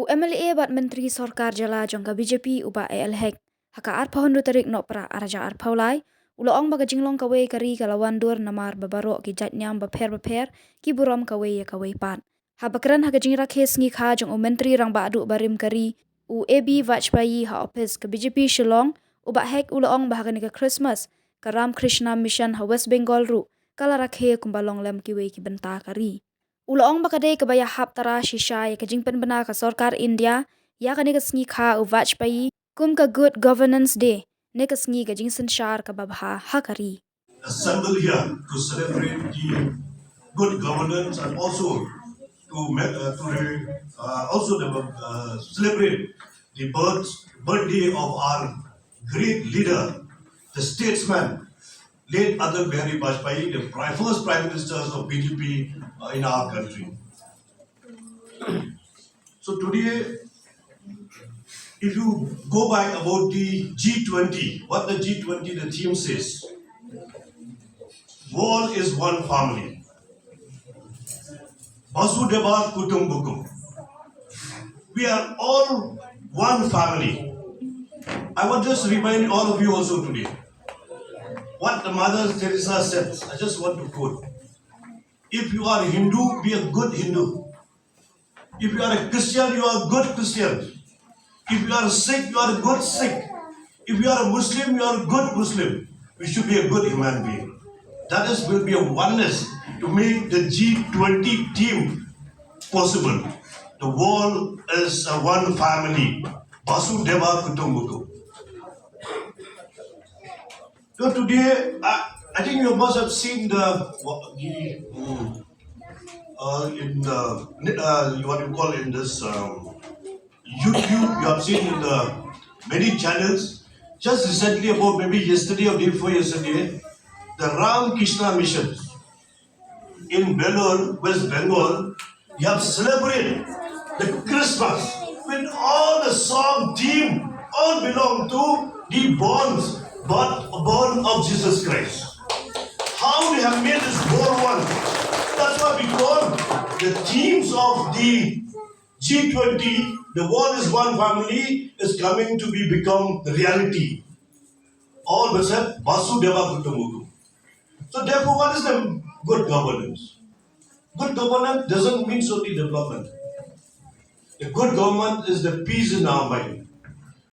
MLA bat Menteri Sorkar Jala jongka BJP uba ALHEC haka arpahon tarik no pra araja arpaulai ulo ong baga jinglong kawe kari kalawan dur namar babaro ki jatnyam baper ki buram kawe ya kawe pan habakran haka jing Rakhe sngi kha jong Menteri rang ba adu barim kari u AB Vajpayee ha office ke BJP Shillong uba hek ulo ong bahaga ni ka Christmas ka Ram Krishna Mission ha West Bengal ru kala Rakhe kumbalong lem ki we ki benta kari Uloong bakade kabaya hap tara shisha ya kajingpen bena ka Sorkar India ya ka neka sngi kha u Vajpayee kum ka Good Governance Day neka sngi ka jingsen shar ka babha hakari. Assemble here to celebrate the good governance and also celebrate the birthday of our great leader, the statesman, late Atal Bihari Vajpayee, the first Prime Ministers of BJP in our country. So today, if you go back about the G20, what the G20, the theme says, world is one family. Vasudeva Kutumbukum. We are all one family. I want just to remind all of you also today what the Mother Teresa said. I just want to quote. If you are a Hindu, be a good Hindu. If you are a Christian, you are a good Christian. If you are a Sikh, you are a good Sikh. If you are a Muslim, you are a good Muslim. We should be a good human being. That is will be a oneness to make the G20 team possible. The world is a one family. Vasudeva Kutumbukum. So today, I think you must have seen what you call in this YouTube. You have seen in the many channels. Just recently, about maybe yesterday or day before yesterday, the Ram Krishna Mission in Belur, West Bengal, you have celebrated the Christmas with all the song team, all belong to the born of Jesus Christ. How we have made this world one. That's why we call the themes of the G20, the world is one family, is coming to become reality. All was said, Vasudeva Kutumbukum. So therefore, what is the good governance? Good governance doesn't mean only development. The good government is the peace in our mind.